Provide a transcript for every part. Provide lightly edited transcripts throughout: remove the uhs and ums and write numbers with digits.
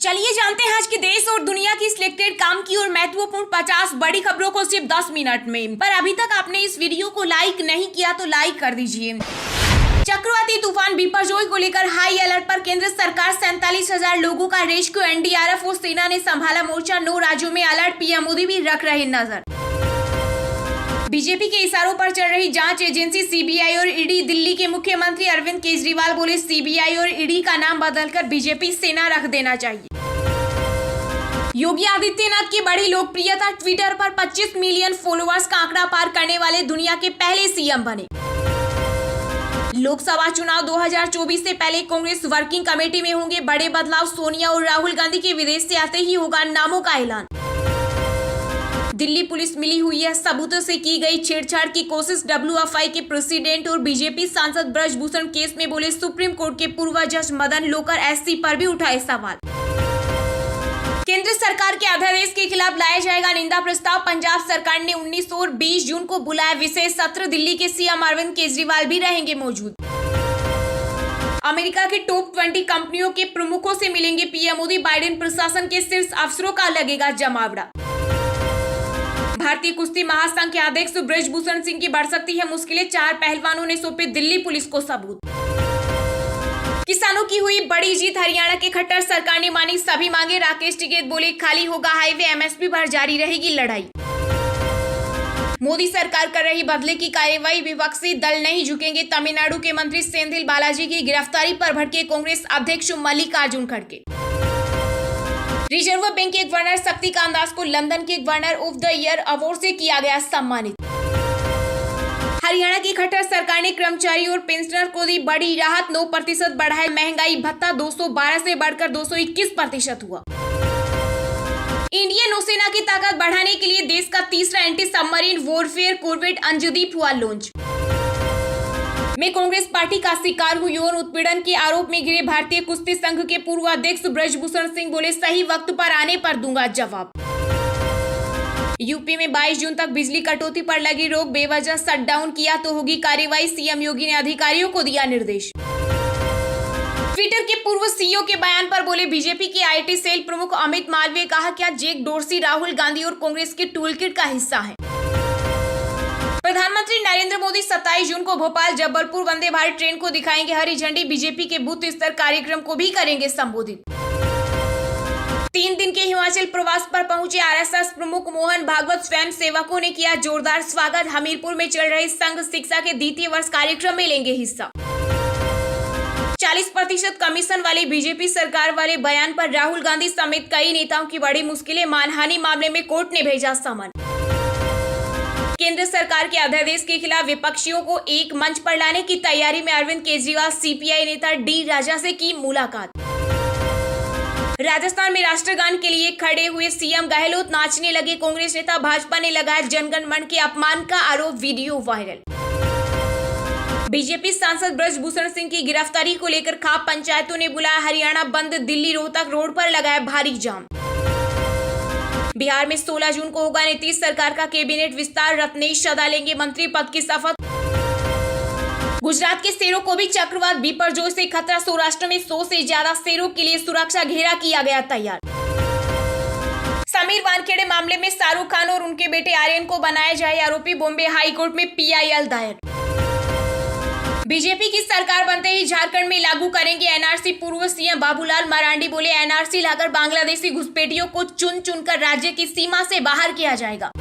चलिए जानते हैं आज के देश और दुनिया की सिलेक्टेड काम की और महत्वपूर्ण 50 बड़ी खबरों को सिर्फ 10 मिनट में। पर अभी तक आपने इस वीडियो को लाइक नहीं किया तो लाइक कर दीजिए। चक्रवाती तूफान बिपरजॉय को लेकर हाई अलर्ट पर केंद्र सरकार। 47,000 लोगों का रेस्क्यू। एनडीआरएफ और सेना ने संभाला मोर्चा। 9 राज्यों में अलर्ट। पीएम मोदी भी रख रहे नजर। बीजेपी के इशारों पर चल रही जांच एजेंसी सीबीआई और ईडी। दिल्ली के मुख्यमंत्री अरविंद केजरीवाल बोले सीबीआई और ईडी का नाम बदलकर बीजेपी सेना रख देना चाहिए। योगी आदित्यनाथ की बढ़ी लोकप्रियता। ट्विटर पर 25 मिलियन फॉलोअर्स का आंकड़ा पार करने वाले दुनिया के पहले सीएम बने। लोकसभा चुनाव 2024 से पहले कांग्रेस वर्किंग कमेटी में होंगे बड़े बदलाव। सोनिया और राहुल गांधी के विदेश से आते ही होगा नामों का ऐलान। दिल्ली पुलिस मिली हुई है सबूतों से की गई छेड़छाड़ की कोशिश। डब्ल्यूएफआई के प्रेसिडेंट और बीजेपी सांसद ब्रजभूषण केस में बोले सुप्रीम कोर्ट के पूर्व जज मदन लोकर। एससी पर भी उठाए सवाल। केंद्र सरकार के अध्यादेश के खिलाफ लाया जाएगा निंदा प्रस्ताव। पंजाब सरकार ने 19 और 20 जून को बुलाया विशेष सत्र। दिल्ली के सीएम अरविंद केजरीवाल भी रहेंगे मौजूद। अमेरिका की टॉप 20 कंपनियों के प्रमुखों से मिलेंगे पीएम मोदी। बाइडेन प्रशासन के शीर्ष अफसरों का लगेगा जमावड़ा। भारतीय कुश्ती महासंघ के अध्यक्ष ब्रजभूषण सिंह की बढ़ सकती है मुश्किलें। 4 पहलवानों ने सौंपे दिल्ली पुलिस को सबूत। किसानों की हुई बड़ी जीत। हरियाणा के खट्टर सरकार ने मानी सभी मांगे। राकेश टिकैत बोले खाली होगा हाईवे। एमएसपी पर जारी रहेगी लड़ाई। मोदी सरकार कर रही बदले की कार्यवाही। विपक्षी दल नहीं झुकेंगे। तमिलनाडु के मंत्री सेंथिल बालाजी की गिरफ्तारी पर भड़के कांग्रेस अध्यक्ष मल्लिकार्जुन खड़गे। रिजर्व बैंक के गवर्नर शक्तिकांत दास को लंदन के governor of the year award से किया गया सम्मानित। हरियाणा की खट्टर सरकार ने कर्मचारी और पेंशनर को दी बड़ी राहत। 9% बढ़ाए महंगाई भत्ता। 212 से बढ़कर 221% हुआ। इंडियन नौसेना की ताकत बढ़ाने के लिए देश का तीसरा एंटी सबमरीन वॉरफेयर कॉर्वेट अंजुदीप हुआ लॉन्च। मैं कांग्रेस पार्टी का शिकार हूं। यौन उत्पीड़न के आरोप में घिरे भारतीय कुश्ती संघ के पूर्व अध्यक्ष ब्रजभूषण सिंह बोले सही वक्त पर आने पर दूंगा जवाब। यूपी में 22 जून तक बिजली कटौती पर लगी रोक। बेवजह शटडाउन किया तो होगी कार्रवाई। सीएम योगी ने अधिकारियों को दिया निर्देश। ट्विटर के पूर्व सीईओ के बयान पर बोले बीजेपी के आईटी सेल प्रमुख अमित मालवीय। कहा क्या जैक डोरसी राहुल गांधी और कांग्रेस के टूलकिट का हिस्सा है। प्रधानमंत्री नरेंद्र मोदी 27 जून को भोपाल जबलपुर वंदे भारत ट्रेन को दिखाएंगे हरी झंडी। बीजेपी के बूथ स्तर कार्यक्रम को भी करेंगे संबोधित। 3 दिन के हिमाचल प्रवास पर पहुंचे आरएसएस प्रमुख मोहन भागवत। स्वयं सेवकों ने किया जोरदार स्वागत। हमीरपुर में चल रहे संघ शिक्षा के द्वितीय वर्ष कार्यक्रम में लेंगे हिस्सा। 40% कमीशन वाली बीजेपी सरकार वाले बयान पर राहुल गांधी समेत कई नेताओं की बड़ी मुश्किलें। मानहानि मामले में कोर्ट ने भेजा समन। केंद्र सरकार के अध्यादेश के खिलाफ विपक्षियों को एक मंच पर लाने की तैयारी में अरविंद केजरीवाल। सीपीआई नेता डी राजा से की मुलाकात। राजस्थान में राष्ट्रगान के लिए खड़े हुए सीएम गहलोत नाचने लगे। कांग्रेस नेता भाजपा ने लगाया जनगण मन के अपमान का आरोप। Video viral. बीजेपी सांसद ब्रजभूषण सिंह की गिरफ्तारी को लेकर खाप पंचायतों ने बुलाया हरियाणा बंद। दिल्ली रोहतक रोड पर लगाया भारी जाम। बिहार में 16 जून को होगा नीतीश सरकार का कैबिनेट विस्तार। रत्नेश सदा लेंगे मंत्री पद की शपथ। गुजरात के शेरों को भी चक्रवात बिपरजॉय से खतरा। सौराष्ट्र में 100 से ज्यादा शेरों के लिए सुरक्षा घेरा किया गया तैयार। समीर वानखेड़े मामले में शाहरुख खान और उनके बेटे आर्यन को बनाया जाए आरोपी। बॉम्बे हाई कोर्ट में पीआईएल दायर। बीजेपी की सरकार बनते ही झारखंड में लागू करेंगे एनआरसी। पूर्व सीएम बाबूलाल मरांडी बोले एनआरसी लाकर बांग्लादेशी घुसपैठियों को चुन चुनकर राज्य की सीमा से बाहर किया जाएगा।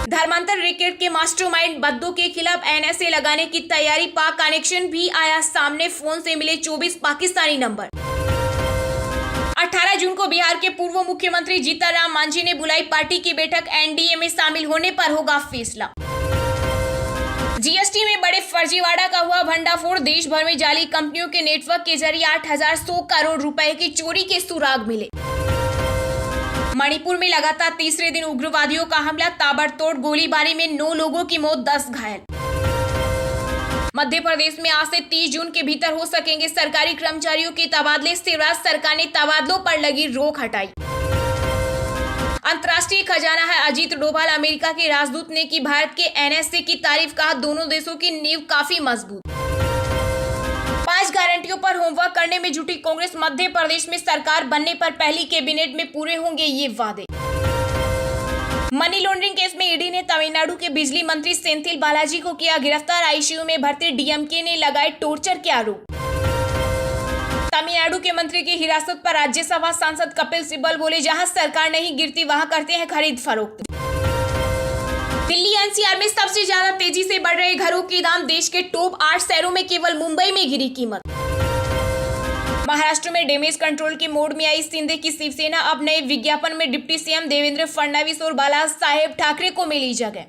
धर्मांतर रैकेट के मास्टरमाइंड बद्दू के खिलाफ एनएसए लगाने की तैयारी। पाक कनेक्शन भी आया सामने। फोन से मिले 24 पाकिस्तानी नंबर। 18 जून को बिहार के पूर्व मुख्यमंत्री जीतनराम मांझी ने बुलाई पार्टी की बैठक। एनडीए में शामिल होने पर होगा फैसला। जीएसटी में बड़े फर्जीवाड़ा का हुआ भंडाफोड़। देश भर में जाली कंपनियों के नेटवर्क के जरिए 8,100 करोड़ रुपए की चोरी के सुराग मिले। मणिपुर में लगातार तीसरे दिन उग्रवादियों का हमला। ताबड़तोड़ गोलीबारी में 9 लोगों की मौत 10 घायल। मध्य प्रदेश में आज से 30 जून के भीतर हो सकेंगे सरकारी कर्मचारियों के तबादले। शिवराज सरकार ने तबादलों पर लगी रोक हटाई। अंतर्राष्ट्रीय खजाना है अजीत डोभाल। अमेरिका के राजदूत ने की भारत के एनएसए की तारीफ। कहा दोनों देशों की नींव काफी मजबूत। 5 गारंटी बेटियों पर होमवर्क करने में जुटी कांग्रेस। मध्य प्रदेश में सरकार बनने पर पहली कैबिनेट में पूरे होंगे ये वादे। मनी लॉन्ड्रिंग केस में ईडी ने तमिलनाडु के बिजली मंत्री सेंथिल बालाजी को किया गिरफ्तार। आईसीयू में भर्ती डीएमके ने लगाए टॉर्चर के आरोप। तमिलनाडु के मंत्री की हिरासत पर राज्यसभा सांसद कपिल सिब्बल बोले, जहां सरकार नहीं गिरती वहां करते हैं खरीद फरोख्त। दिल्ली एनसीआर में सबसे ज्यादा तेजी से बढ़ रहे घरों के दाम। देश के टॉप 8 शहरों में केवल मुंबई में गिरी कीमत। महाराष्ट्र में डैमेज कंट्रोल के मोड में आई शिंदे की शिवसेना। अब नए विज्ञापन में डिप्टी सीएम देवेंद्र फडणवीस और बाला साहेब ठाकरे को मिली जगह।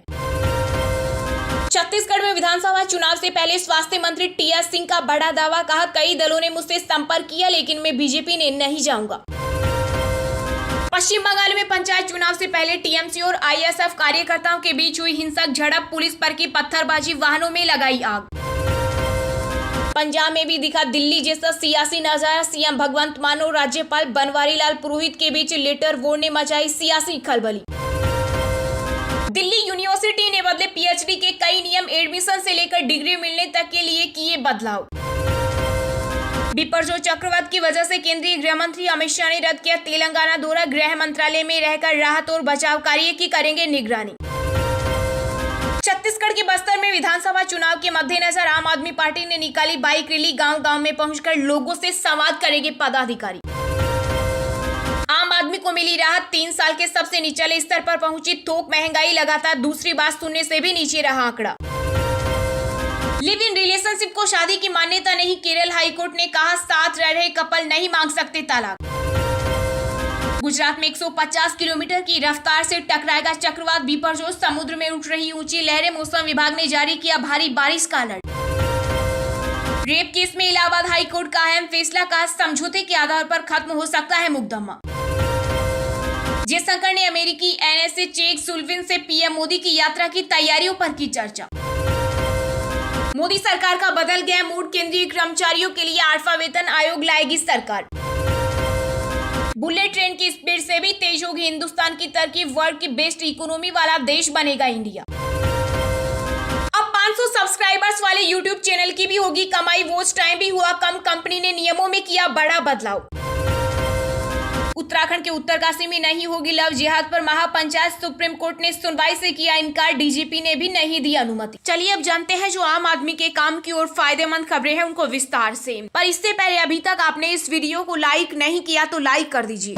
छत्तीसगढ़ में विधानसभा चुनाव से पहले स्वास्थ्य मंत्री टीएस सिंह का बड़ा दावा। कहा, कई दलों ने मुझसे संपर्क किया लेकिन मैं बीजेपी ने नहीं जाऊंगा। पश्चिम बंगाल में पंचायत चुनाव से पहले टीएमसी और आईएसएफ कार्यकर्ताओं के बीच हुई हिंसक झड़प। पुलिस पर की पत्थरबाजी, वाहनों में लगाई आग। पंजाब में भी दिखा दिल्ली जैसा सियासी नजारा। सीएम भगवंत मान और राज्यपाल बनवारी लाल पुरोहित के बीच लेटर वॉर ने मचाई सियासी खलबली। दिल्ली यूनिवर्सिटी ने बदले पीएचडी के कई नियम। एडमिशन से लेकर डिग्री मिलने तक के लिए किए बदलाव। बिपरजॉय चक्रवात की वजह से केंद्रीय गृह मंत्री अमित शाह ने रद्द किया तेलंगाना दौरा। गृह मंत्रालय में रहकर राहत और बचाव कार्य की करेंगे निगरानी। छत्तीसगढ़ के बस्तर में विधानसभा चुनाव के मद्देनजर आम आदमी पार्टी ने निकाली बाइक रैली। गांव-गांव में पहुंचकर लोगों से संवाद करेंगे पदाधिकारी। आम आदमी को मिली राहत। 3 साल के सबसे निचले स्तर पर पहुंची थोक महंगाई। लगातार दूसरी बार शून्य से भी नीचे रहा आंकड़ा। लिव इन रिलेशनशिप को शादी की मान्यता नहीं। केरल हाईकोर्ट ने कहा, साथ रह रहे कपल नहीं मांग सकते तलाक। गुजरात में 150 किलोमीटर की रफ्तार से टकराएगा चक्रवात बिपरजॉय। समुद्र में उठ रही ऊंची लहरें। मौसम विभाग ने जारी किया भारी बारिश का अलर्ट। रेप केस में इलाहाबाद हाईकोर्ट का अहम फैसला। कहा, समझौते के आधार पर खत्म हो सकता है मुकदमा। जयशंकर ने अमेरिकी एनएसए चेक सुल्विन से पीएम मोदी की यात्रा की तैयारियों पर की चर्चा। मोदी सरकार का बदल गया मूड। केंद्रीय कर्मचारियों के लिए 8वां वेतन आयोग लाएगी सरकार। बुलेट ट्रेन की स्पीड से भी तेज होगी हिंदुस्तान की तरकीब। वर्ल्ड की बेस्ट इकोनॉमी वाला देश बनेगा इंडिया। अब 500 सब्सक्राइबर्स वाले यूट्यूब चैनल की भी होगी कमाई। वॉच टाइम भी हुआ कम। कंपनी ने नियमों में किया बड़ा बदलाव। उत्तराखंड के उत्तरकाशी में नहीं होगी लव जिहाद पर महापंचायत। सुप्रीम कोर्ट ने सुनवाई से किया इनकार। डीजीपी ने भी नहीं दी अनुमति। चलिए अब जानते हैं जो आम आदमी के काम की और फायदेमंद खबरें हैं उनको विस्तार से। पर इससे पहले अभी तक आपने इस वीडियो को लाइक नहीं किया तो लाइक कर दीजिए।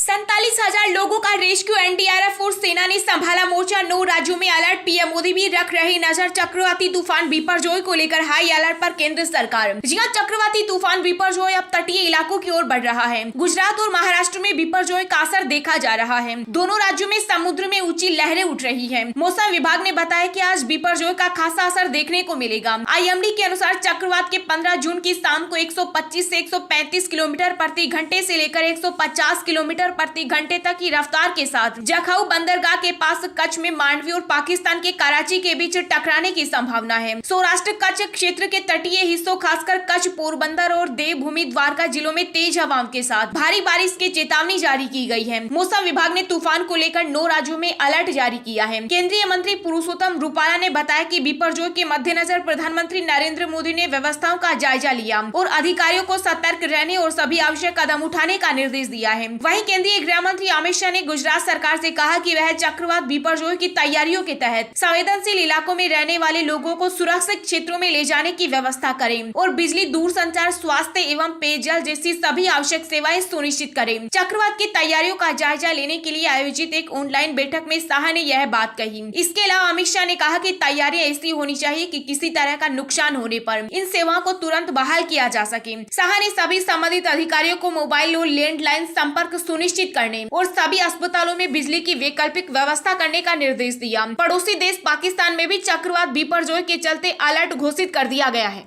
47,000 लोगों का रेस्क्यू। एनडीआरएफ और सेना ने संभाला मोर्चा। 9 राज्यों में अलर्ट। पीएम मोदी भी रख रहे नजर। चक्रवाती तूफान बिपरजॉय को लेकर हाई अलर्ट पर केंद्र सरकार। जी हां, चक्रवाती तूफान बिपरजॉय अब तटीय इलाकों की ओर बढ़ रहा है। गुजरात और महाराष्ट्र में बिपरजॉय का असर देखा जा रहा है। दोनों राज्यों में समुद्र में ऊंची लहरें उठ रही है। मौसम विभाग ने बताया कि आज बिपरजॉय का खासा असर देखने को मिलेगा। आईएमडी के अनुसार चक्रवात के 15 जून की शाम को 125 से 135 किलोमीटर प्रति घंटे से लेकर 150 किलोमीटर प्रति घंटे तक की रफ्तार के साथ जखाऊ बंदरगाह के पास कच्छ में मांडवी और पाकिस्तान के कराची के बीच टकराने की संभावना है। सौराष्ट्र कच्छ क्षेत्र के तटीय हिस्सों खासकर कच्छ, पोरबंदर और देवभूमि द्वारका जिलों में तेज हवाओं के साथ भारी बारिश की चेतावनी जारी की गई है। मौसम विभाग ने तूफान को लेकर 9 राज्यों में अलर्ट जारी किया है। केंद्रीय मंत्री पुरुषोत्तम रूपाला ने बताया कि बिपरजॉय के मद्देनजर प्रधानमंत्री नरेंद्र मोदी ने व्यवस्थाओं का जायजा लिया और अधिकारियों को सतर्क रहने और सभी आवश्यक कदम उठाने का निर्देश दिया है। वहीं केंद्रीय गृह मंत्री अमित शाह ने गुजरात सरकार से कहा कि वह चक्रवात बिपरजॉय की तैयारियों के तहत संवेदनशील इलाकों में रहने वाले लोगों को सुरक्षित क्षेत्रों में ले जाने की व्यवस्था करें और बिजली, दूरसंचार, स्वास्थ्य एवं पेयजल जैसी सभी आवश्यक सेवाएं सुनिश्चित करें। चक्रवात की तैयारियों का जायजा लेने के लिए आयोजित एक ऑनलाइन बैठक में शाह ने यह बात कही। इसके अलावा अमित शाह ने कहा कि तैयारियां ऐसी होनी चाहिए कि किसी तरह का नुकसान होने पर इन सेवाओं को तुरंत बहाल किया जा सके। शाह ने सभी संबंधित अधिकारियों को मोबाइल और लैंडलाइन संपर्क सुनिश्चित करने और सभी अस्पतालों में बिजली की वैकल्पिक व्यवस्था करने का निर्देश दिया। पड़ोसी देश पाकिस्तान में भी चक्रवात बिपरजॉय के चलते अलर्ट घोषित कर दिया गया है।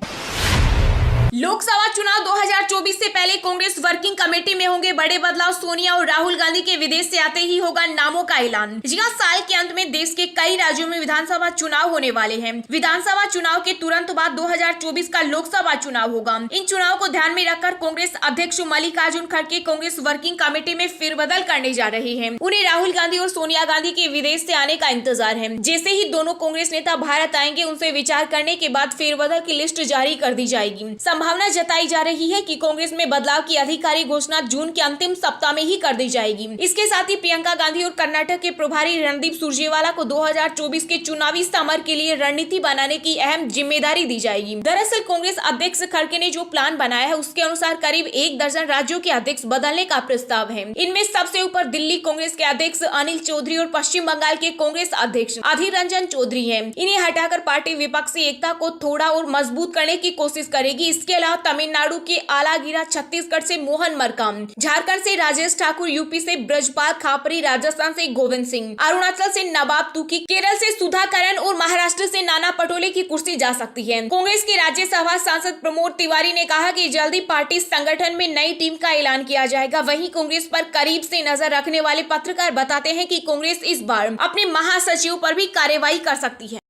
लोकसभा चुनाव 2024 से पहले कांग्रेस वर्किंग कमेटी में होंगे बड़े बदलाव। सोनिया और राहुल गांधी के विदेश से आते ही होगा नामों का ऐलान। जी हां, साल के अंत में देश के कई राज्यों में विधानसभा चुनाव होने वाले हैं। विधानसभा चुनाव के तुरंत बाद 2024 का लोकसभा चुनाव होगा। इन चुनाव को ध्यान में रखकर कांग्रेस अध्यक्ष मल्लिकार्जुन खड़गे कांग्रेस वर्किंग कमेटी में फेरबदल करने जा रहे हैं। उन्हें राहुल गांधी और सोनिया गांधी के विदेश से आने का इंतजार है। जैसे ही दोनों कांग्रेस नेता भारत आएंगे, उनसे विचार करने के बाद फेरबदल की लिस्ट जारी कर दी जाएगी। संभावना जताई जा रही है कि कांग्रेस में बदलाव की आधिकारिक घोषणा जून के अंतिम सप्ताह में ही कर दी जाएगी। इसके साथ ही प्रियंका गांधी और कर्नाटक के प्रभारी रणदीप सुरजेवाला को 2024 के चुनावी समर के लिए रणनीति बनाने की अहम जिम्मेदारी दी जाएगी। दरअसल कांग्रेस अध्यक्ष खड़गे ने जो प्लान बनाया है उसके अनुसार करीब 1 दर्जन राज्यों के अध्यक्ष बदलने का प्रस्ताव है। इनमें सबसे ऊपर दिल्ली कांग्रेस के अध्यक्ष अनिल चौधरी और पश्चिम बंगाल के कांग्रेस अध्यक्ष अधीर रंजन चौधरी हैं। इन्हें हटाकर पार्टी विपक्षी एकता को थोड़ा और मजबूत करने की कोशिश करेगी। इसके अलावा तमिलनाडु के आलागिरा, छत्तीसगढ़ से मोहन मरकाम, झारखंड से राजेश ठाकुर, यूपी से ब्रजपाल खापरी, राजस्थान से गोविंद सिंह, अरुणाचल से नवाब तुकी, केरल से सुधाकरण और महाराष्ट्र से नाना पटोले की कुर्सी जा सकती है। कांग्रेस के राज्यसभा सांसद प्रमोद तिवारी ने कहा कि जल्दी पार्टी संगठन में नई टीम का ऐलान किया जाएगा। वहीं कांग्रेस पर करीब से नजर रखने वाले पत्रकार बताते हैं कि कांग्रेस इस बार अपने महासचिव पर भी कार्रवाई कर सकती है।